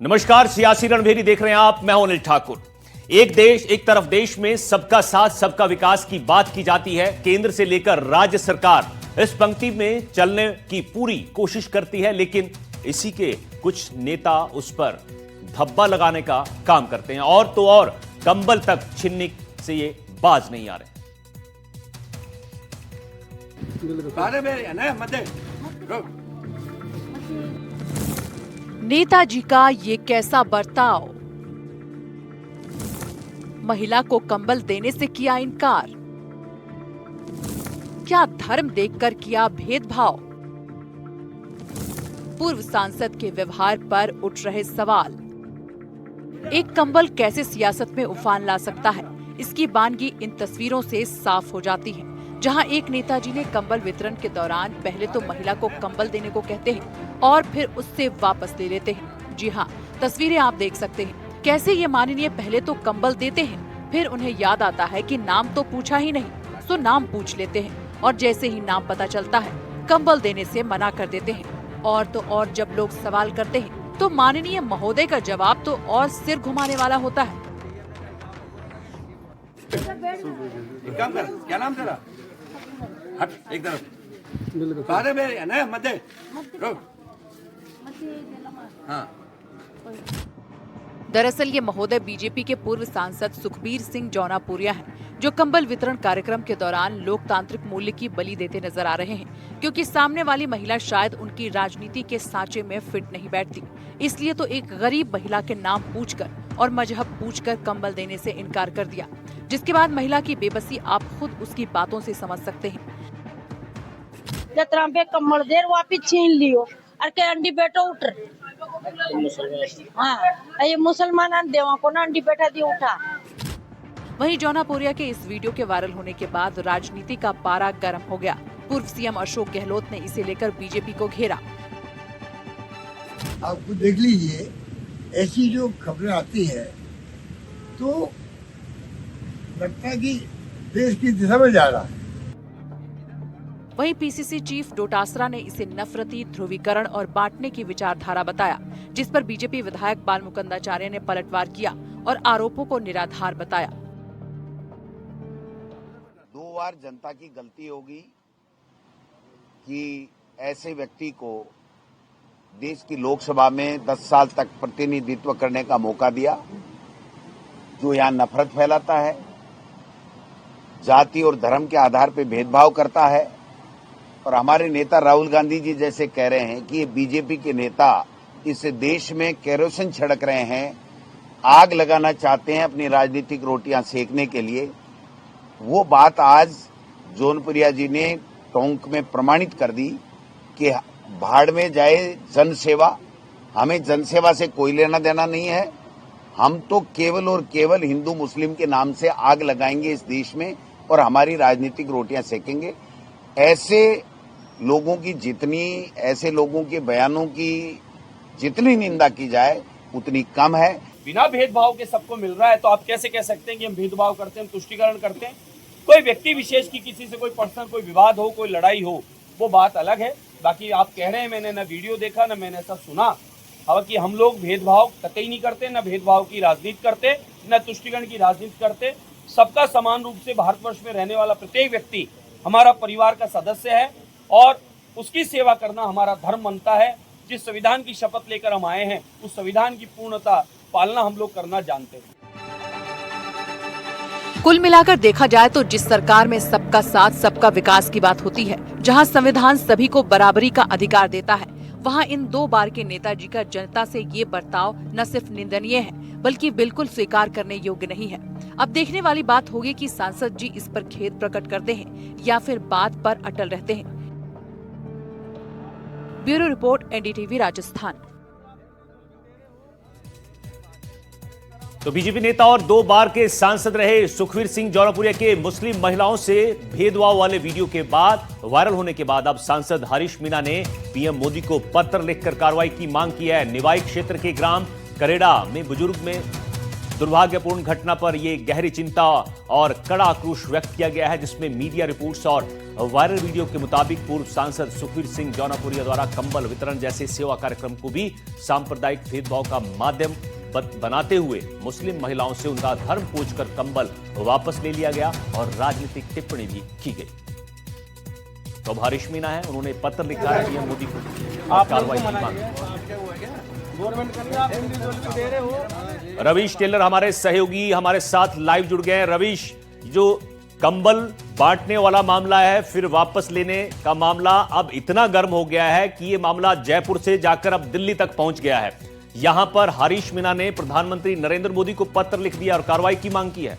नमस्कार, सियासी रणभेरी देख रहे हैं आप। मैं हूं अनिल ठाकुर। एक देश एक तरफ देश में सबका साथ सबका विकास की बात की जाती है। केंद्र से लेकर राज्य सरकार इस पंक्ति में चलने की पूरी कोशिश करती है, लेकिन इसी के कुछ नेता उस पर धब्बा लगाने का काम करते हैं। और तो और कंबल तक छीनने से ये बाज नहीं आ रहे। नेताजी का ये कैसा बर्ताव, महिला को कंबल देने से किया इनकार, क्या धर्म देखकर किया भेदभाव। पूर्व सांसद के व्यवहार पर उठ रहे सवाल। एक कंबल कैसे सियासत में उफान ला सकता है, इसकी बानगी इन तस्वीरों से साफ हो जाती है, जहां एक नेताजी ने कंबल वितरण के दौरान पहले तो महिला को कंबल देने को कहते हैं और फिर उससे वापस ले लेते हैं। जी हाँ, तस्वीरें आप देख सकते हैं। कैसे ये माननीय पहले तो कंबल देते हैं, फिर उन्हें याद आता है कि नाम तो पूछा ही नहीं, सो नाम पूछ लेते हैं और जैसे ही नाम पता चलता है कंबल देने से मना कर देते हैं। और तो और जब लोग सवाल करते हैं तो माननीय महोदय का जवाब तो और सिर घुमाने वाला होता है। क्या नाम तेरा? हट एक तरफ। सारे में ना मध्य रुक। हाँ। दरअसल ये महोदय बीजेपी के पूर्व सांसद सुखबीर सिंह जौनापुरिया हैं, जो कंबल वितरण कार्यक्रम के दौरान लोकतांत्रिक मूल्य की बलि देते नजर आ रहे हैं, क्योंकि सामने वाली महिला शायद उनकी राजनीति के सांचे में फिट नहीं बैठती। इसलिए तो एक गरीब महिला के नाम पूछकर और मजहब पूछकर कंबल देने से इनकार कर दिया, जिसके बाद महिला की बेबसी आप खुद उसकी बातों से समझ सकते हैं। कम्बल देर वापिस छीन लियो और के अंडी बेटो उठ। हाँ, ये मुसलमान देवा को ना अंडी बेटा दी उठा। वहीं जौनापुरिया के इस वीडियो के वायरल होने के बाद राजनीति का पारा गर्म हो गया। पूर्व सीएम अशोक गहलोत ने इसे लेकर बीजेपी को घेरा। आप देख लीजिए, ऐसी जो खबरें आती है तो लगता है कि देश की दिशा में जा रहा है। वहीं पीसीसी चीफ डोटासरा ने इसे नफरती, ध्रुवीकरण और बांटने की विचारधारा बताया, जिस पर बीजेपी विधायक बालमुकुंदाचार्य ने पलटवार किया और आरोपों को निराधार बताया। 2 बार जनता की गलती होगी कि ऐसे व्यक्ति को देश की लोकसभा में 10 साल तक प्रतिनिधित्व करने का मौका दिया, जो यहाँ नफरत फैलाता है, जाति और धर्म के आधार पर भेदभाव करता है। और हमारे नेता राहुल गांधी जी जैसे कह रहे हैं कि ये बीजेपी के नेता इस देश में केरोसिन छिड़क रहे हैं, आग लगाना चाहते हैं अपनी राजनीतिक रोटियां सेकने के लिए। वो बात आज जौनपुरिया जी ने टोंक में प्रमाणित कर दी कि भाड़ में जाए जनसेवा। हमें जनसेवा से कोई लेना देना नहीं है। हम तो केवल और केवल हिंदू मुस्लिम के नाम से आग लगाएंगे इस देश में और हमारी राजनीतिक रोटियां सेकेंगे। ऐसे लोगों के बयानों की जितनी निंदा की जाए उतनी कम है। बिना भेदभाव के सबको मिल रहा है तो आप कैसे कह सकते हैं कि हम भेदभाव करते हैं, हम तुष्टीकरण करते हैं? कोई व्यक्ति विशेष की किसी से कोई पर्सनल कोई विवाद हो, कोई लड़ाई हो, वो बात अलग है। बाकी आप कह रहे हैं मैंने न वीडियो देखा न मैंने ऐसा सुना। हालांकि हम लोग भेदभाव कतई नहीं करते, न भेदभाव की राजनीति करते, न तुष्टीकरण की राजनीति करते। सबका समान रूप से भारतवर्ष में रहने वाला प्रत्येक व्यक्ति हमारा परिवार का सदस्य है और उसकी सेवा करना हमारा धर्म बनता है। जिस संविधान की शपथ लेकर हम आए हैं, उस संविधान की पूर्णता पालना हम लोग करना जानते हैं। कुल मिलाकर देखा जाए तो जिस सरकार में सबका साथ सबका विकास की बात होती है, जहां संविधान सभी को बराबरी का अधिकार देता है, वहां इन 2 बार के नेताजी का जनता से ये बर्ताव न सिर्फ निंदनीय है बल्कि बिल्कुल स्वीकार करने योग्य नहीं है। अब देखने वाली बात होगी कि सांसद जी इस पर खेद प्रकट करते हैं या फिर बात पर अटल रहते हैं। Bureau report, NDTV Rajasthan. तो बीजेपी नेता और 2 बार के सांसद रहे सुखबीर सिंह जौनापुरिया के मुस्लिम महिलाओं से भेदभाव वाले वीडियो के बाद वायरल होने के बाद अब सांसद हरीश मीणा ने पीएम मोदी को पत्र लिखकर कार्रवाई की मांग की है। निवाई क्षेत्र के ग्राम करेड़ा में बुजुर्ग में दुर्भाग्यपूर्ण घटना पर यह गहरी चिंता और कड़ा आक्रोश व्यक्त किया गया है, जिसमें मीडिया रिपोर्ट्स और वायरल वीडियो के मुताबिक पूर्व सांसद सुखबीर सिंह जौनापुरिया द्वारा कंबल वितरण जैसे सेवा कार्यक्रम को भी सांप्रदायिक भेदभाव का माध्यम बनाते हुए मुस्लिम महिलाओं से उनका धर्म पूछकर कंबल वापस ले लिया गया और राजनीतिक टिप्पणी भी की गई। तो अब हरीश मीना है, उन्होंने पत्र लिखा है पीएम मोदी को और कार्रवाई की मांग। रवीश टेलर हमारे सहयोगी हमारे साथ लाइव जुड़ गए हैं। रवीश, जो कंबल बांटने वाला मामला है, फिर वापस लेने का मामला अब इतना गर्म हो गया है कि यह मामला जयपुर से जाकर अब दिल्ली तक पहुंच गया है। यहां पर हरीश मीना ने प्रधानमंत्री नरेंद्र मोदी को पत्र लिख दिया और कार्रवाई की मांग की है।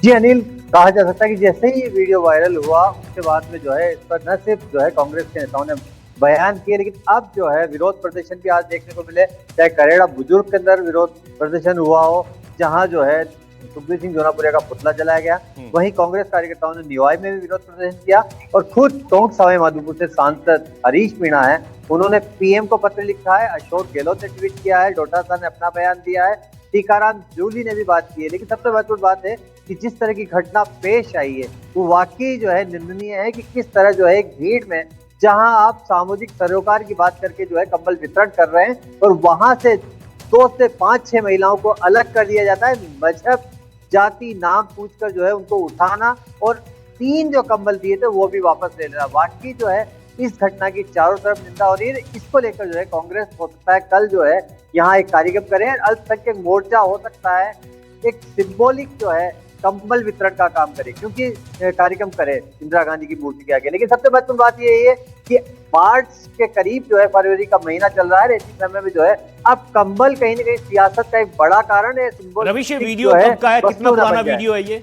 जी अनिल, कहा जा सकता है कि जैसे ही ये वीडियो वायरल हुआ उसके बाद में जो है इस पर न सिर्फ जो है कांग्रेस के नेताओं ने बयान किए, लेकिन अब जो है विरोध प्रदर्शन भी आज देखने को मिले। चाहे करेड़ा बुजुर्ग के अंदर विरोध प्रदर्शन हुआ हो, जहां जो है सुखबीर सिंह जौनापुरिया का पुतला जलाया गया, वहीं कांग्रेस कार्यकर्ताओं ने निवाई में भी विरोध प्रदर्शन किया और खुद टोंक सवाई माधोपुर से सांसद हरीश मीणा है, उन्होंने पीएम को पत्र लिखा है। अशोक गहलोत ने ट्वीट किया है, डोटासरा ने अपना बयान दिया है, टीकाराम जूली ने भी बात की है। लेकिन सबसे महत्वपूर्ण बात है कि जिस तरह की घटना पेश आई है वो वाकई जो है निंदनीय है कि किस तरह जो है एक भीड़ में जहां आप सामाजिक सरोकार की बात करके जो है कंबल वितरण कर रहे हैं और वहां से 2 से 5-6 महिलाओं को अलग कर दिया जाता है, मजहब जाति नाम पूछकर जो है उनको उठाना और 3 जो कंबल दिए थे वो भी वापस ले लेना। वाकई जो है इस घटना की चारों तरफ निंदा हो रही है। इसको लेकर जो है कांग्रेस हो सकता है कल जो है यहाँ एक कार्यक्रम करें, अल्पसंख्यक मोर्चा हो सकता है एक सिंबॉलिक जो है कंबल वितरण का काम करे, क्योंकि कार्यक्रम करे इंदिरा गांधी की मूर्ति के आगे। लेकिन सबसे महत्वपूर्ण बात यही है कि मार्च के करीब जो है फरवरी का महीना चल रहा है, इसी समय में जो है अब कंबल कहीं ना कहीं सियासत का एक बड़ा कारण है। रवीश, वीडियो कब का है, कितना पुराना वीडियो है ये?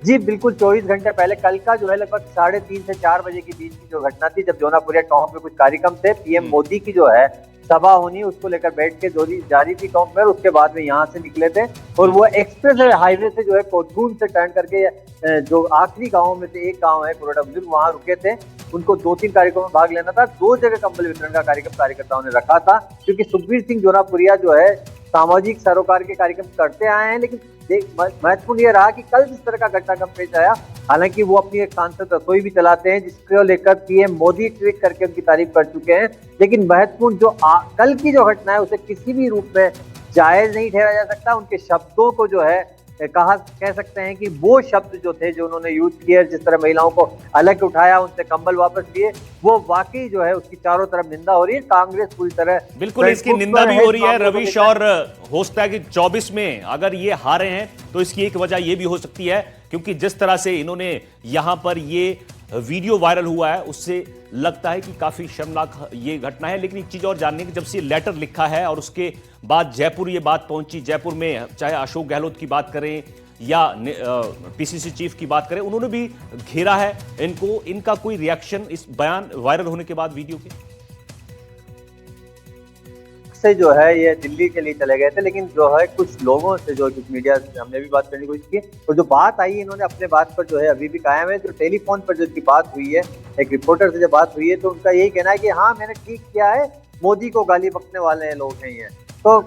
जी बिल्कुल 24 घंटे पहले, कल का जो है लगभग 3:30 से 4 बजे के बीच की जो घटना थी, जब जौनापुरिया टोंक में कुछ कार्यक्रम थे, पीएम मोदी की जो है सभा होनी, उसको लेकर बैठ के जारी थी टोंक में। उसके बाद में यहाँ से निकले थे और वो एक्सप्रेस हाईवे से जो है कोटगून से टर्न करके जो आखिरी गाँव में से एक गाँव है करेड़ा बुजुर्ग, वहाँ रुके थे। उनको 2-3 कार्यक्रमों में भाग लेना था। 2 जगह कंबल वितरण का कार्यक्रम कार्यकर्ताओं ने रखा था, क्योंकि सुखबीर सिंह जौनापुरिया जो है सामाजिक सरोकार के कार्यक्रम करते आए हैं। लेकिन महत्वपूर्ण यह रहा कि कल जिस तरह का घटनाक्रम पेश आया, हालांकि वो अपनी एक सांसद रसोई भी चलाते हैं जिसको लेकर पीएम मोदी ट्वीट करके उनकी तारीफ कर चुके हैं, लेकिन महत्वपूर्ण जो कल की जो घटना है उसे किसी भी रूप में जायज नहीं ठहरा जा सकता। उनके शब्दों को जो है कह सकते हैं कि वो शब्द जो थे जो उन्होंने यूज किए, जिस तरह महिलाओं को अलग उठाया, उनसे कंबल वापस लिए, वो वाकई जो है उसकी चारों तरफ निंदा हो रही है। कांग्रेस पूरी तरह बिल्कुल इसकी निंदा भी हो रही है रवीश, और हो सकता है कि 24 में अगर ये हारे हैं तो इसकी एक वजह ये भी हो सकती है क्योंकि जिस तरह से इन्होंने यहां पर ये वीडियो वायरल हुआ है उससे लगता है कि काफी शर्मनाक ये घटना है। लेकिन एक चीज और जानने की, जब से लेटर लिखा है और उसके बाद जयपुर ये बात पहुंची, जयपुर में चाहे अशोक गहलोत की बात करें या पीसीसी चीफ की बात करें, उन्होंने भी घेरा है इनको। इनका कोई रिएक्शन इस बयान वायरल होने के बाद वीडियो के से जो है ये दिल्ली के लिए चले गए थे, लेकिन जो है कुछ लोगों से जो कुछ मीडिया से हमने भी बात करने की कोशिश की और जो बात आई इन्होंने अपने बात पर जो है अभी भी कायम है। जो टेलीफोन पर जो इनकी बात हुई है, एक रिपोर्टर से जब बात हुई है तो उनका यही कहना है कि हाँ मैंने ठीक किया है, मोदी को गाली बकने वाले लोग नहीं है। तो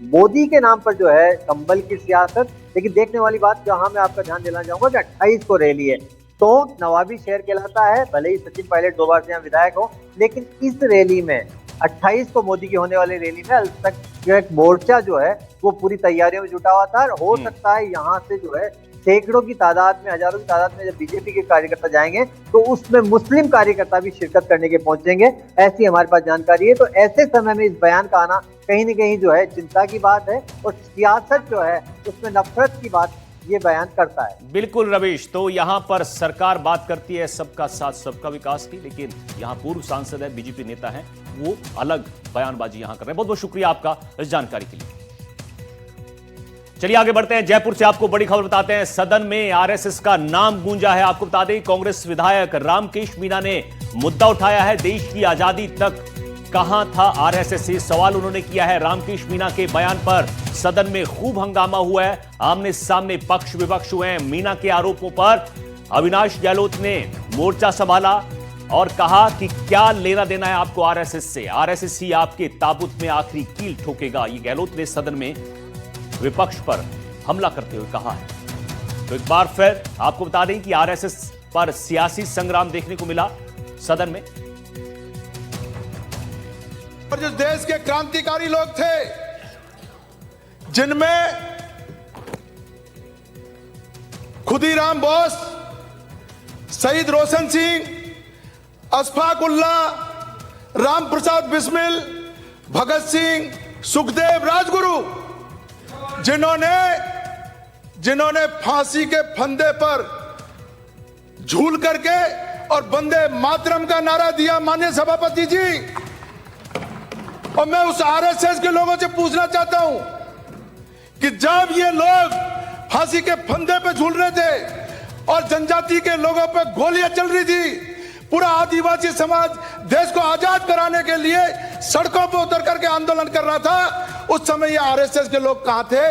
मोदी के नाम पर जो है कंबल की सियासत। लेकिन देखने वाली बात जहाँ मैं आपका ध्यान दिलाना चाहूंगा कि 28 को रैली है, तो नवाबी शहर कहलाता है, भले ही सचिन पायलट 2 बार से यहाँ विधायक हो, लेकिन इस रैली में 28 को मोदी की होने वाली रैली में अब तक जो एक मोर्चा जो है वो पूरी तैयारियों में जुटा हुआ था। हो सकता है यहाँ से जो है सैकड़ों की तादाद में, हजारों की तादाद में जब बीजेपी के कार्यकर्ता जाएंगे तो उसमें मुस्लिम कार्यकर्ता भी शिरकत करने के पहुंचेंगे, ऐसी हमारे पास जानकारी है। तो ऐसे समय में इस बयान का आना कहीं न कहीं जो है चिंता की बात है और सियासत जो है उसमें नफरत की बात ये बयान करता है। बिल्कुल रवीश, तो यहां पर सरकार बात करती है सबका साथ सबका विकास की, लेकिन यहां पूर्व सांसद है, बीजेपी नेता हैं, वो अलग बयानबाजी यहां कर रहे हैं। बहुत बहुत शुक्रिया आपका इस जानकारी के लिए। चलिए आगे बढ़ते हैं, जयपुर से आपको बड़ी खबर बताते हैं। सदन में आरएसएस का नाम गूंजा है। आपको बता दें कांग्रेस विधायक रामकेश मीणा ने मुद्दा उठाया है, देश की आजादी तक कहां था आरएसएस, से सवाल उन्होंने किया है। रामकेश मीणा के बयान पर सदन में खूब हंगामा हुआ है, आमने सामने पक्ष विपक्ष हुए हैं। मीणा के आरोपों पर अविनाश गहलोत ने मोर्चा संभाला, और कहा कि क्या लेना देना है आपको आरएसएस से, आरएसएस ही आपके ताबूत में आखिरी कील ठोकेगा। ये गहलोत ने सदन में विपक्ष पर हमला करते हुए कहा है। तो एक बार फिर आपको बता दें कि आरएसएस पर सियासी संग्राम देखने को मिला सदन में। और जो देश के क्रांतिकारी लोग थे, जिनमें खुदीराम बोस, शहीद रोशन सिंह, अशफाक उल्ला, राम प्रसाद बिस्मिल, भगत सिंह, सुखदेव, राजगुरु, जिन्होंने फांसी के फंदे पर झूल करके और वंदे मातरम का नारा दिया, माननीय सभापति जी। और मैं उस आरएसएस के लोगों से पूछना चाहता हूं कि जब ये लोग फांसी के फंदे पे झूल रहे थे और जनजाति के लोगों पे गोलियां चल रही थी, पूरा आदिवासी समाज देश को आजाद कराने के लिए सड़कों पर उतर करके आंदोलन कर रहा था, उस समय ये आरएसएस के लोग कहां थे?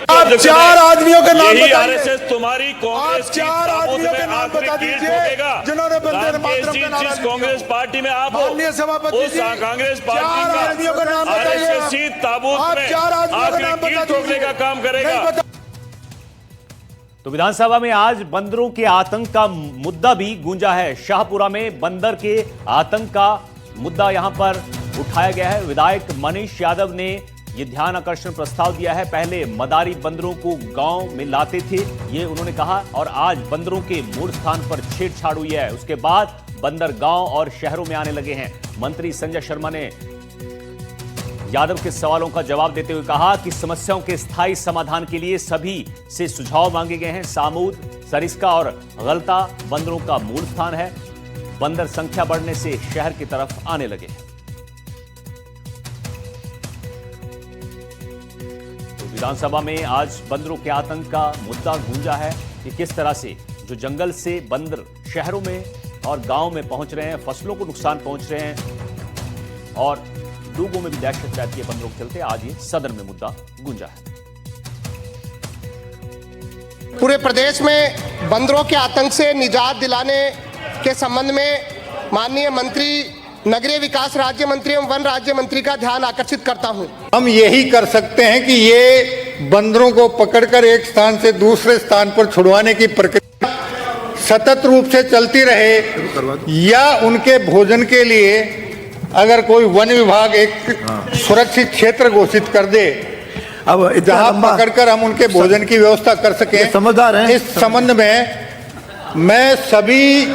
आप 4 आदमियों के नाम बताइए। आरएसएस तुम्हारी कांग्रेस की 4 आदमियों के नाम बता दीजिए जिन्होंने वंदे मातरम का नारा दिया। कांग्रेस पार्टी में आप माननीय सभापति जी, कांग्रेस 4 आदमियों का नाम बताइए। आरएसएस ताबूत में 4 आदमियों का नाम बता ठोकने का काम करेगा। तो विधानसभा में आज बंदरों के आतंक का मुद्दा भी गूंजा है। शाहपुरा में बंदर के आतंक का मुद्दा यहां पर उठाया गया है। विधायक मनीष यादव ने यह ध्यान आकर्षण प्रस्ताव दिया है। पहले मदारी बंदरों को गांव में लाते थे, ये उन्होंने कहा, और आज बंदरों के मूल स्थान पर छेड़छाड़ हुई है। उसके बाद बंदर गांव और शहरों में आने लगे हैं। मंत्री संजय शर्मा ने यादव के सवालों का जवाब देते हुए कहा कि समस्याओं के स्थायी समाधान के लिए सभी से सुझाव मांगे गए हैं। सामूद, सरिस्का और गलता बंदरों का मूल स्थान है। बंदर संख्या बढ़ने से शहर की तरफ आने लगे हैं। तो विधानसभा में आज बंदरों के आतंक का मुद्दा गूंजा है कि किस तरह से जो जंगल से बंदर शहरों में और गांव में पहुंच रहे हैं, फसलों को नुकसान पहुंच रहे हैं और लोगों में भी दहशत रहती है बंदरों के चलते। आज ये सदन में मुद्दा गूंजा है। पूरे प्रदेश में बंदरों के आतंक से निजात दिलाने के संबंध में माननीय मंत्री, नगरीय विकास राज्य मंत्री एवं वन राज्य मंत्री का ध्यान आकर्षित करता हूं। हम यही कर सकते हैं कि ये बंदरों को पकड़कर एक स्थान से दूसरे स्थान पर छुड़वाने की प्रक्रिया सतत रूप से चलती रहे, या उनके भोजन के लिए अगर कोई वन विभाग एक सुरक्षित क्षेत्र घोषित कर दे, अब जहां पकड़कर हम उनके भोजन की व्यवस्था कर सकें। समझदार हैं। इस संबंध में मैं सभी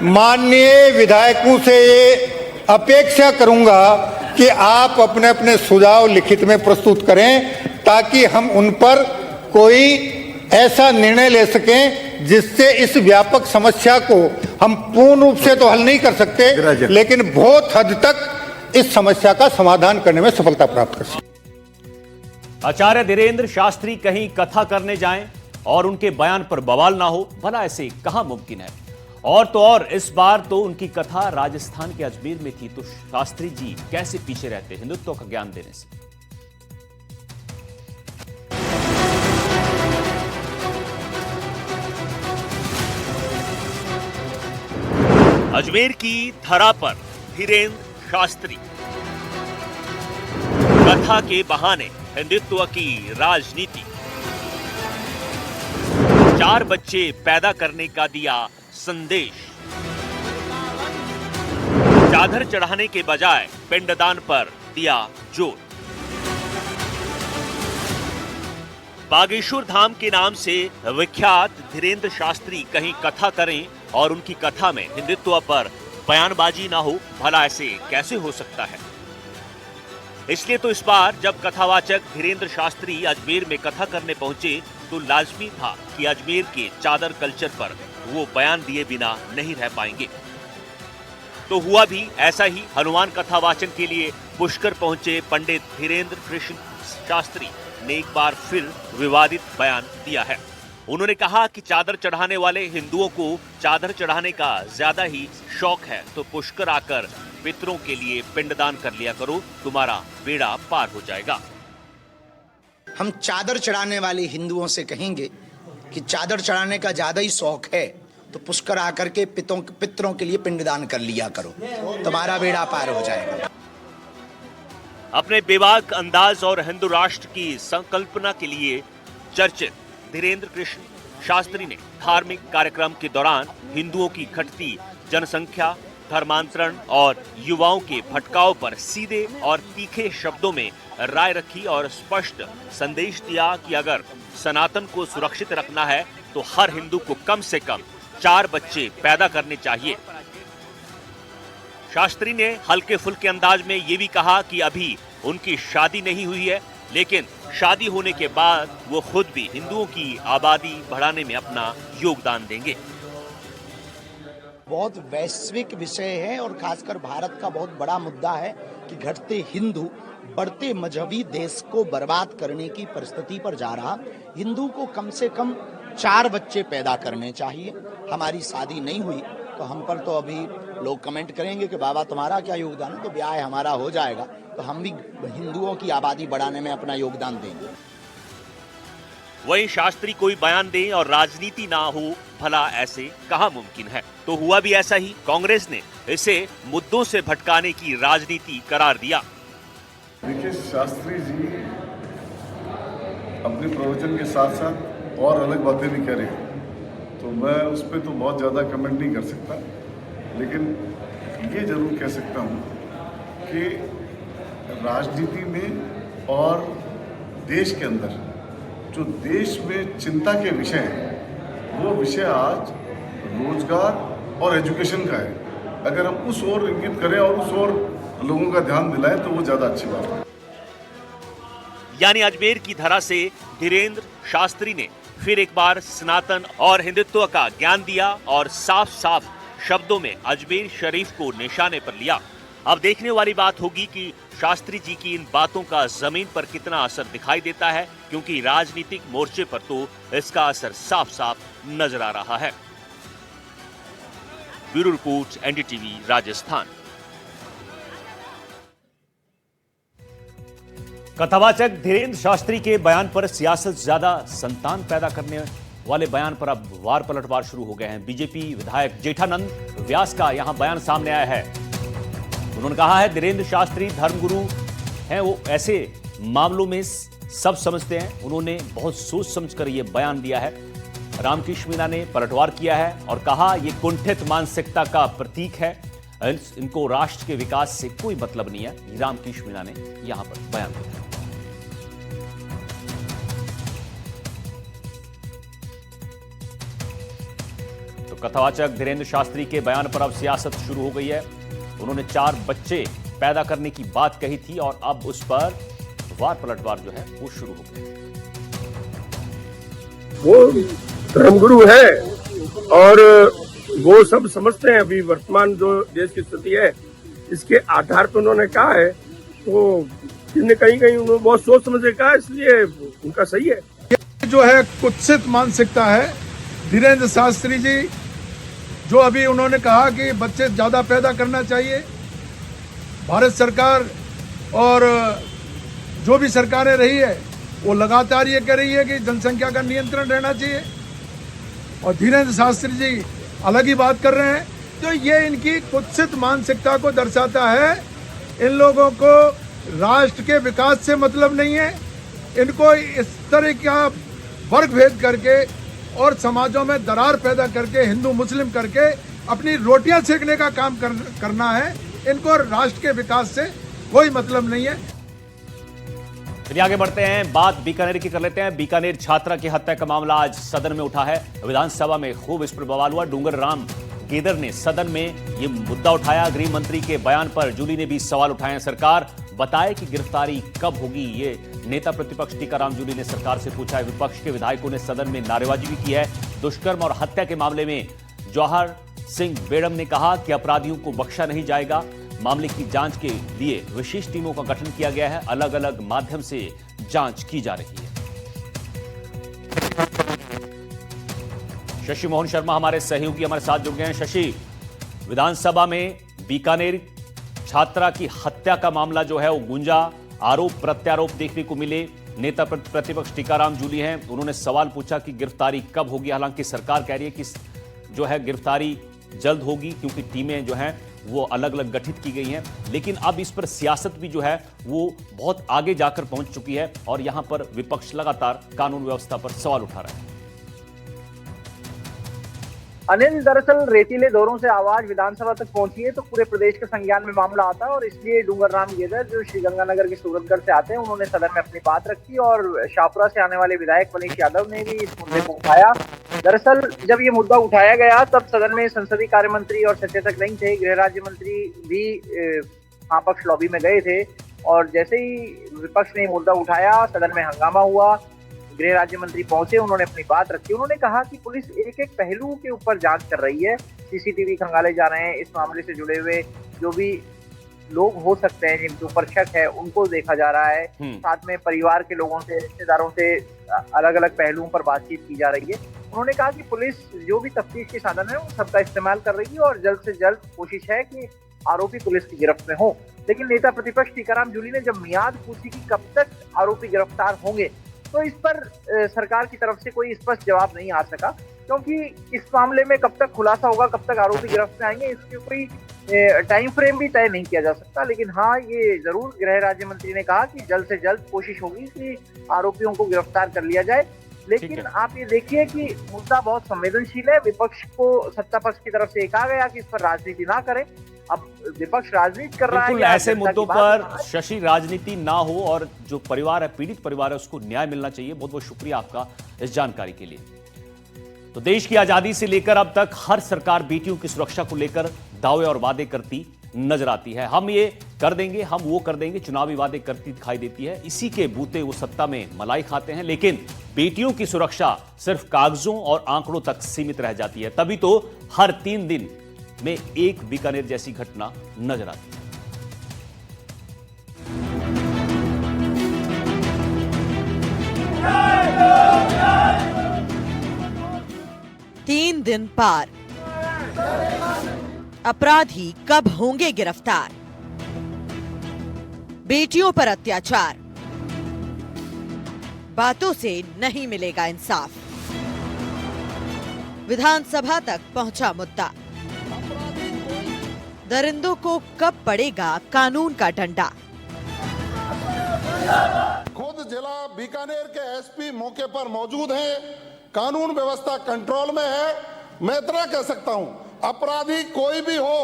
माननीय विधायकों से ये अपेक्षा करूंगा कि आप अपने अपने सुझाव लिखित में प्रस्तुत करें, ताकि हम उन पर कोई ऐसा निर्णय ले सकें जिससे इस व्यापक समस्या को हम पूर्ण रूप से तो हल नहीं कर सकते, लेकिन बहुत हद तक इस समस्या का समाधान करने में सफलता प्राप्त कर सकते। आचार्य धीरेन्द्र शास्त्री कहीं कथा करने जाएं और उनके बयान पर बवाल ना हो, भला ऐसे कहां मुमकिन है? और तो और इस बार तो उनकी कथा राजस्थान के अजमेर में थी, तो शास्त्री जी कैसे पीछे रहते हिंदुत्व का ज्ञान देने से? अजमेर की धरा पर धीरेन्द्र शास्त्री कथा के बहाने हिंदुत्व की राजनीति, 4 बच्चे पैदा करने का दिया संदेश, चादर चढ़ाने के बजाय पिंडदान पर दिया जोर, बागेश्वर धाम के नाम से विख्यात धीरेन्द्र शास्त्री कहीं कथा करें और उनकी कथा में हिंदुत्व पर बयानबाजी ना हो, भला ऐसे कैसे हो सकता है? इसलिए तो इस बार जब कथावाचक धीरेन्द्र शास्त्री अजमेर में कथा करने पहुंचे तो लाजमी था कि अजमेर के चादर कल्चर पर वो बयान दिए बिना नहीं रह पाएंगे। तो हुआ भी ऐसा ही। हनुमान कथा वाचन के लिए पुष्कर पहुंचे पंडित धीरेन्द्र कृष्ण शास्त्री ने एक बार फिर विवादित बयान दिया है। उन्होंने कहा कि चादर चढ़ाने वाले हिंदुओं को चादर चढ़ाने का ज्यादा ही शौक है, तो पुष्कर आकर पितरों के लिए पिंडदान कर लिया करो, तुम्हारा बेड़ा पार हो जाएगा। हम चादर चढ़ाने वाले हिंदुओं से कहेंगे कि चादर चढ़ाने का ज्यादा ही शौक है तो पुष्कर आकर के पितरों के लिए पिंडदान कर लिया करो, तुम्हारा बेड़ा पार हो जाएगा। अपने बेबाक अंदाज और हिंदू राष्ट्र की संकल्पना के लिए चर्चित धीरेन्द्र कृष्ण शास्त्री ने धार्मिक कार्यक्रम के दौरान हिंदुओं की घटती जनसंख्या, धर्मांतरण और युवाओं के भटकाव पर सीधे और तीखे शब्दों में राय रखी और स्पष्ट संदेश दिया कि अगर सनातन को सुरक्षित रखना है तो हर हिंदू को कम से कम 4 बच्चे पैदा करने चाहिए। शास्त्री ने हल्के फुल्के अंदाज में ये भी कहा कि अभी उनकी शादी नहीं हुई है, लेकिन शादी होने के बाद वो खुद भी हिंदुओं की आबादी बढ़ाने में अपना योगदान देंगे। बहुत वैश्विक विषय है और खासकर भारत का बहुत बड़ा मुद्दा है कि घटते हिंदू बढ़ते मजहबी देश को बर्बाद करने की परिस्थिति पर जा रहा। हिंदू को कम से कम 4 बच्चे पैदा करने चाहिए। हमारी शादी नहीं हुई तो हम पर तो अभी लोग कमेंट करेंगे कि बाबा तुम्हारा क्या योगदान है, तो ब्याह हमारा हो जाएगा तो हम भी हिंदुओं की आबादी बढ़ाने में अपना योगदान देंगे। वहीं शास्त्री कोई बयान दे और राजनीति ना हो, भला ऐसे कहाँ मुमकिन है? तो हुआ भी ऐसा ही। कांग्रेस ने इसे मुद्दों से भटकाने की राजनीति करार दिया। देखिए, शास्त्री जी अपने प्रवचन के साथ साथ और अलग बातें भी कह रहे हैं, तो मैं उस पर तो बहुत ज़्यादा कमेंट नहीं कर सकता, लेकिन ये जरूर कह सकता हूँ कि राजनीति में और देश के अंदर जो देश में चिंता के विषय हैं, वो विषय आज रोजगार और एजुकेशन का है। अगर हम उस ओर इंगित करें और उस ओर लोगों का ध्यान दिलाएं तो वो ज्यादा अच्छी बात है। यानी अजमेर की धरा से धीरेन्द्र शास्त्री ने फिर एक बार सनातन और हिंदुत्व का ज्ञान दिया और साफ साफ शब्दों में अजमेर शरीफ को निशाने पर लिया। अब देखने वाली बात होगी कि शास्त्री जी की इन बातों का जमीन पर कितना असर दिखाई देता है, क्योंकि राजनीतिक मोर्चे पर तो इसका असर साफ साफ नजर आ रहा है। Bureau report, NDTV, Rajasthan. कथावाचक धीरेन्द्र शास्त्री के बयान पर सियासत से ज्यादा संतान पैदा करने वाले बयान पर अब वार पलटवार शुरू हो गए हैं। बीजेपी विधायक जेठानंद व्यास का यहां बयान सामने आया है। उन्होंने कहा है धीरेन्द्र शास्त्री धर्मगुरु हैं, वो ऐसे मामलों में सब समझते हैं। उन्होंने बहुत सोच समझकर यह बयान दिया है। रामकृष्ण मीणा ने पलटवार किया है और कहा यह कुंठित मानसिकता का प्रतीक है, इनको राष्ट्र के विकास से कोई मतलब नहीं है। रामकृष्ण मीणा ने यहां पर बयान दिया। तो कथावाचक धीरेन्द्र शास्त्री के बयान पर अब सियासत शुरू हो गई है। उन्होंने 4 बच्चे पैदा करने की बात कही थी और अब उस पर वार पलटवार जो है वो शुरू हो गया। वो धर्मगुरु है और वो सब समझते हैं अभी वर्तमान जो देश की स्थिति है, इसके आधार पर उन्होंने कहा है। तो कहीं उन्होंने बहुत सोच समझ के कहा, इसलिए उनका सही है। ये जो है कुत्सित मानसिकता है धीरेन्द्र शास्त्री जी, जो अभी उन्होंने कहा कि बच्चे ज्यादा पैदा करना चाहिए। भारत सरकार और जो भी सरकारें रही है वो लगातार ये कह रही है कि जनसंख्या का नियंत्रण रहना चाहिए, और धीरेन्द्र शास्त्री जी अलग ही बात कर रहे हैं। तो ये इनकी कुत्सित मानसिकता को दर्शाता है। इन लोगों को राष्ट्र के विकास से मतलब नहीं है। इनको इस तरह का वर्ग भेद करके और समाजों में दरार पैदा करके, हिंदू मुस्लिम करके अपनी रोटियां सेकने का काम करना है। इनको राष्ट्र के विकास से कोई मतलब नहीं है। चलिए आगे बढ़ते हैं, बात बीकानेर की कर लेते हैं। बीकानेर छात्रा की हत्या का मामला आज सदन में उठा है। विधानसभा में खूब इस पर बवाल हुआ। डूंगर राम गेदर ने सदन में ये मुद्दा उठाया। गृह मंत्री के बयान पर जूली ने भी सवाल उठाए। सरकार बताए कि गिरफ्तारी कब होगी, ये नेता प्रतिपक्ष टीकाराम जूली ने सरकार से पूछा है। विपक्ष के विधायकों ने सदन में नारेबाजी भी की है। दुष्कर्म और हत्या के मामले में जवाहर सिंह बेड़म ने कहा कि अपराधियों को बख्शा नहीं जाएगा। मामले की जांच के लिए विशेष टीमों का गठन किया गया है। अलग अलग माध्यम से जांच की जा रही है। शशि मोहन शर्मा हमारे सहयोगी हमारे साथ जुड़ गए हैं। शशि, विधानसभा में बीकानेर छात्रा की हत्या का मामला जो है वो गूंजा, आरोप प्रत्यारोप देखने को मिले। नेता प्रतिपक्ष टीकाराम जूली हैं, उन्होंने सवाल पूछा कि गिरफ्तारी कब होगी। हालांकि सरकार कह रही है कि जो है गिरफ्तारी जल्द होगी, क्योंकि टीमें जो हैं वो अलग अलग गठित की गई हैं। लेकिन अब इस पर सियासत भी जो है वो बहुत आगे जाकर पहुंच चुकी है और यहां पर विपक्ष लगातार कानून व्यवस्था पर सवाल उठा रहा है। अनिल, दरअसल रेतीले दौरों से आवाज विधानसभा तक पहुंची है तो पूरे प्रदेश के संज्ञान में मामला आता है और इसलिए डूंगर राम गेदर जो श्रीगंगानगर के सूरतगढ़ से आते हैं, उन्होंने सदन में अपनी बात रखी और शाहपुरा से आने वाले विधायक मनीष यादव ने भी इस मुद्दे को उठाया। दरअसल जब ये मुद्दा उठाया गया तब सदन में संसदीय कार्य मंत्री और सचेतक नहीं थे, गृह राज्य मंत्री भी आपक्ष लॉबी में गए थे और जैसे ही विपक्ष ने मुद्दा उठाया सदन में हंगामा हुआ। गृह राज्य मंत्री पहुंचे, उन्होंने अपनी बात रखी। उन्होंने कहा कि पुलिस एक एक पहलू के ऊपर जांच कर रही है, सीसीटीवी खंगाले जा रहे हैं, इस मामले से जुड़े हुए जो भी लोग हो सकते हैं जिनके ऊपर शक है उनको देखा जा रहा है। साथ में परिवार के लोगों से, रिश्तेदारों से अलग अलग पहलुओं पर बातचीत की जा रही है। उन्होंने कहा कि पुलिस जो भी तफ्तीश के साधन है वो सबका इस्तेमाल कर रही है और जल्द से जल्द कोशिश है कि आरोपी पुलिस की गिरफ्त में हो। लेकिन नेता प्रतिपक्ष टीकाराम जूली ने जब मियाद पूछी कि कब तक आरोपी गिरफ्तार होंगे तो इस पर सरकार की तरफ से कोई स्पष्ट जवाब नहीं आ सका, क्योंकि इस मामले में कब तक खुलासा होगा, कब तक आरोपी गिरफ्त में आएंगे, इसके कोई टाइम फ्रेम भी तय नहीं किया जा सकता। लेकिन हाँ, ये जरूर गृह राज्य मंत्री ने कहा कि जल्द से जल्द कोशिश होगी कि आरोपियों को गिरफ्तार कर लिया जाए। लेकिन आप ये देखिए कि मुद्दा बहुत संवेदनशील है। विपक्ष को सत्ता पक्ष की तरफ से कहा गया कि इस पर राजनीति ना करें। अब विपक्ष राजनीति कर रहा है। बिल्कुल ऐसे मुद्दों पर शशि राजनीति ना हो और जो परिवार है, पीड़ित परिवार है, उसको न्याय मिलना चाहिए। बहुत बहुत शुक्रिया आपका इस जानकारी के लिए। तो देश की आजादी से लेकर अब तक हर सरकार बेटियों की सुरक्षा को लेकर दावे और वादे करती नजर आती है। हम ये कर देंगे, हम वो कर देंगे, चुनावी वादे करती दिखाई देती है। इसी के बूते वो सत्ता में मलाई खाते हैं, लेकिन बेटियों की सुरक्षा सिर्फ कागजों और आंकड़ों तक सीमित रह जाती है। तभी तो हर 3 दिन में एक बीकानेर जैसी घटना नजर आती है। 3 दिन पार, अपराधी कब होंगे गिरफ्तार? बेटियों पर अत्याचार, बातों से नहीं मिलेगा इंसाफ। विधानसभा तक पहुंचा मुद्दा, दरिंदों को कब पड़ेगा कानून का डंडा? खुद जिला बीकानेर के एसपी मौके पर मौजूद हैं, कानून व्यवस्था कंट्रोल में है। मैं इतना कह सकता हूं, अपराधी कोई भी हो,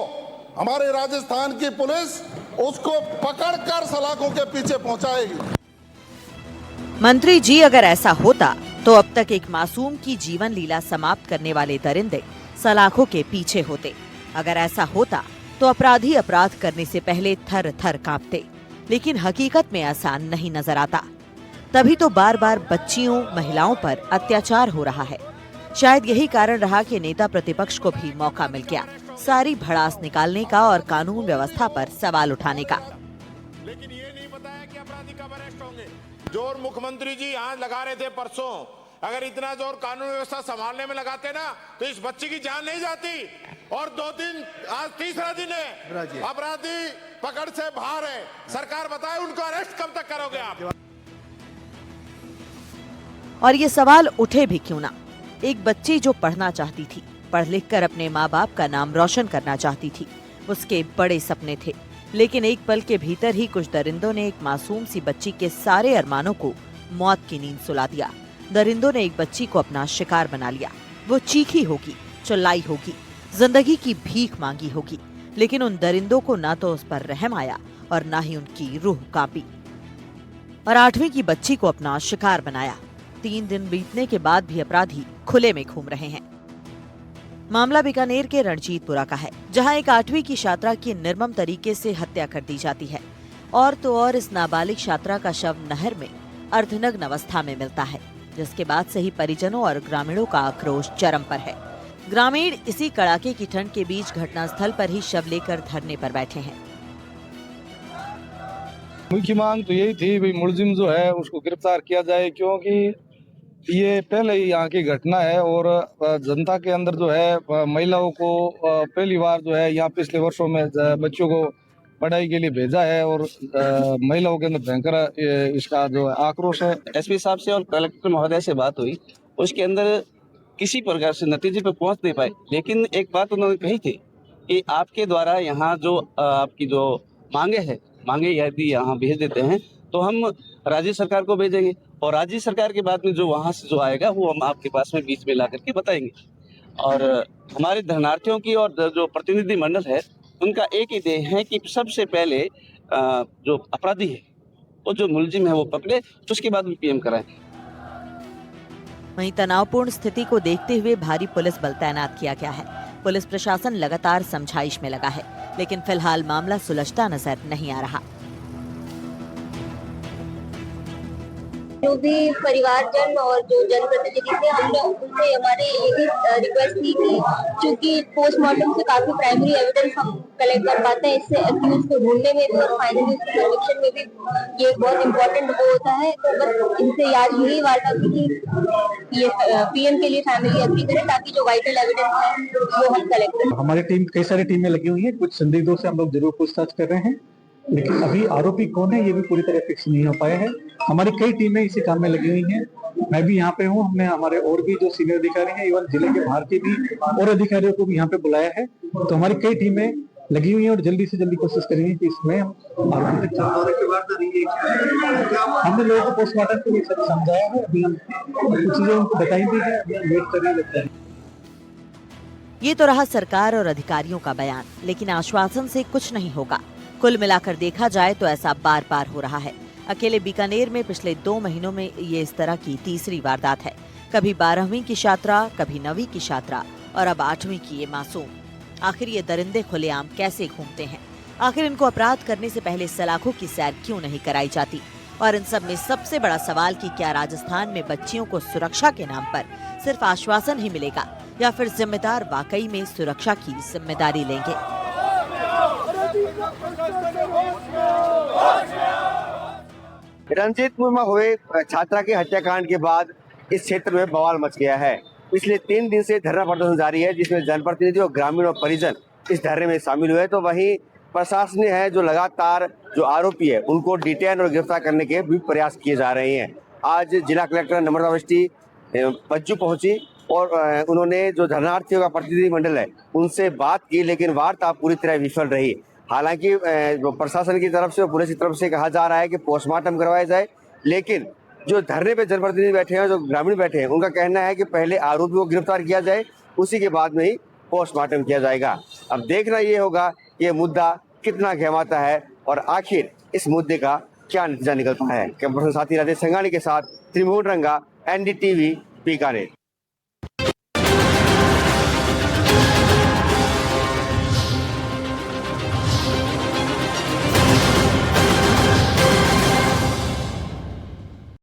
हमारे राजस्थान की पुलिस उसको पकड़कर सलाखों के पीछे पहुंचाएगी। मंत्री जी, अगर ऐसा होता तो अब तक एक मासूम की जीवन लीला समाप्त करने वाले दरिंदे सलाखों के पीछे होते। अगर ऐसा होता तो अपराधी अपराध करने से पहले थर थर कांपते, लेकिन हकीकत में ऐसा नहीं नजर आता। तभी तो बार बार बच्चियों, महिलाओं पर अत्याचार हो रहा है। शायद यही कारण रहा कि नेता प्रतिपक्ष को भी मौका मिल गया सारी भड़ास निकालने का और कानून व्यवस्था पर सवाल उठाने का। लेकिन ये नहीं बताया कि अपराधी कब अरेस्ट होंगे। जोर मुख्यमंत्री जी यहाँ लगा रहे थे परसों, अगर इतना जोर कानून व्यवस्था संभालने में लगाते ना तो इस बच्ची की जान नहीं जाती। और 2 दिन, आज तीसरा दिन है, अपराधी पकड़ से बाहर है। सरकार बताए उनको अरेस्ट कब तक करोगे आप? और ये सवाल उठे भी क्यों ना। एक बच्ची जो पढ़ना चाहती थी, पढ़ लिख कर अपने माँ बाप का नाम रोशन करना चाहती थी, उसके बड़े सपने थे। लेकिन एक पल के भीतर ही कुछ दरिंदों ने एक मासूम सी बच्ची के सारे अरमानों को मौत की नींद सुला दिया। दरिंदों ने एक बच्ची को अपना शिकार बना लिया। वो चीखी होगी, चिल्लाई होगी, जिंदगी की भीख मांगी होगी, लेकिन उन दरिंदों को ना तो उस पर रहम आया और ना ही उनकी रूह कांपी और 8वीं की बच्ची को अपना शिकार बनाया। 3 दिन बीतने के बाद भी अपराधी खुले में घूम रहे हैं। मामला बीकानेर के रणजीतपुरा का है, जहां एक 8वीं की छात्रा की निर्मम तरीके से हत्या कर दी जाती है। और तो और इस नाबालिग छात्रा का शव नहर में अर्धनग्न अवस्था में मिलता है, जिसके बाद से ही परिजनों और ग्रामीणों का आक्रोश चरम पर है। ग्रामीण इसी कड़ाके की ठंड के बीच घटनास्थल पर ही शव लेकर धरने पर बैठे हैं। मुख्य मांग तो यही थी, भाई मुलजिम जो है उसको गिरफ्तार किया जाए, क्योंकि ये पहले ही यहाँ की घटना है और जनता के अंदर जो है महिलाओं को पहली बार जो है यहाँ पिछले वर्षों में बच्चों को पढ़ाई के लिए भेजा है और महिलाओं के अंदर भयंकर इसका जो आक्रोश है। एसपी साहब से और कलेक्टर महोदय से बात हुई, उसके अंदर किसी प्रकार से नतीजे पे पहुंच नहीं पाए। लेकिन एक बात उन्होंने कही थी कि आपके द्वारा यहाँ जो आपकी जो मांगे यदि यहाँ भेज देते हैं तो हम राज्य सरकार को भेजेंगे और राज्य सरकार के बाद में जो वहाँ से जो आएगा वो हम आपके पास में बीच में ला करके बताएंगे। और हमारे धरनार्थियों की और जो प्रतिनिधि मंडल है उनका एक ही ध्येय है कि सबसे पहले जो अपराधी है वो जो मुलजिम है वो पकड़े, उसके बाद भी पीएम कराएं। वहीं तनावपूर्ण स्थिति को देखते हुए भारी पुलिस बल तैनात किया गया है। पुलिस प्रशासन लगातार समझाइश में लगा है, लेकिन फिलहाल मामला सुलझता नजर नहीं आ रहा। जो भी परिवारजन और जो जनप्रतिनिधि थे, हमने उनसे हमारे यही रिक्वेस्ट थी कि चूंकि पोस्टमार्टम से काफी प्राइमरी एविडेंस हम कलेक्ट कर पाते हैं, इससे एक्यूज को ढूंढने में भी और फाइनली उसकी कन्विक्शन में भी ये बहुत इम्पोर्टेंट वो होता है। तो बस इनसे आज यही वार्ता की कि ये पीएम के लिए फैमिली एग्री करे ताकि जो वाइटल एविडेंस है वो हम कलेक्ट करें। हमारी टीम कई सारी टीमें लगी हुई है, कुछ संदिग्धों से हम लोग जरूर पूछताछ कर रहे हैं, लेकिन अभी आरोपी कौन है ये भी पूरी तरह फिक्स नहीं हो पाया है। हमारी कई टीमें इसी काम में लगी हुई हैं, मैं भी यहाँ पे हूँ। हमने हमारे और भी जो सीनियर अधिकारी हैं, इवन जिले के बाहर के भी और अधिकारियों को भी यहाँ पे बुलाया है। तो हमारी कई टीमें लगी हुई हैं और जल्दी से जल्दी कोशिश करेंगे कि इसमें हम आरोपी तक हमने लोगों को पोस्टमार्टम के लिए सब समझाया है। अभी हम कुछ चीजें उनको बताई भी है, अभी हम वेट कर रहे लगता है। ये तो रहा सरकार और अधिकारियों का बयान, लेकिन आश्वासन से कुछ नहीं होगा। कुल मिलाकर देखा जाए तो ऐसा बार बार हो रहा है। अकेले बीकानेर में पिछले 2 महीनों में ये इस तरह की तीसरी वारदात है। कभी 12वीं की छात्रा, कभी 9वीं की छात्रा और अब 8वीं की ये मासूम। आखिर ये दरिंदे खुलेआम कैसे घूमते हैं? आखिर इनको अपराध करने से पहले सलाखों की सैर क्यों नहीं कराई जाती? और इन सब में सबसे बड़ा सवाल कि क्या राजस्थान में बच्चियों को सुरक्षा के नाम पर सिर्फ आश्वासन ही मिलेगा या फिर जिम्मेदार वाकई में सुरक्षा की जिम्मेदारी लेंगे? रणजीत में हुए छात्रा के हत्याकांड के बाद इस क्षेत्र में बवाल मच गया है। पिछले 3 दिन से धरना प्रदर्शन जारी है, जिसमें जनप्रतिनिधि और ग्रामीण और परिजन इस धरने में शामिल हुए। तो वहीं प्रशासन है जो लगातार जो आरोपी है उनको डिटेन और गिरफ्तार करने के भी प्रयास किए जा रहे हैं। आज जिला कलेक्टर नम्रता अवस्थी बज्जू पहुंची और उन्होंने जो धरनार्थियों का प्रतिनिधि मंडल है उनसे बात की, लेकिन वार्ता पूरी तरह विफल रही। हालांकि प्रशासन की तरफ से और पुलिस की तरफ से कहा जा रहा है कि पोस्टमार्टम करवाया जाए, लेकिन जो धरने पे जनप्रतिनिधि बैठे हैं, जो ग्रामीण बैठे हैं, उनका कहना है कि पहले आरोपी को गिरफ्तार किया जाए, उसी के बाद में ही पोस्टमार्टम किया जाएगा। अब देखना ये होगा ये मुद्दा कितना गहमाता है और आखिर इस मुद्दे का क्या नतीजा निकलता है। कैमरा पर्सन साथी राजेश संघानी के साथ त्रिभुवन रंगा, NDTV बीकानेर।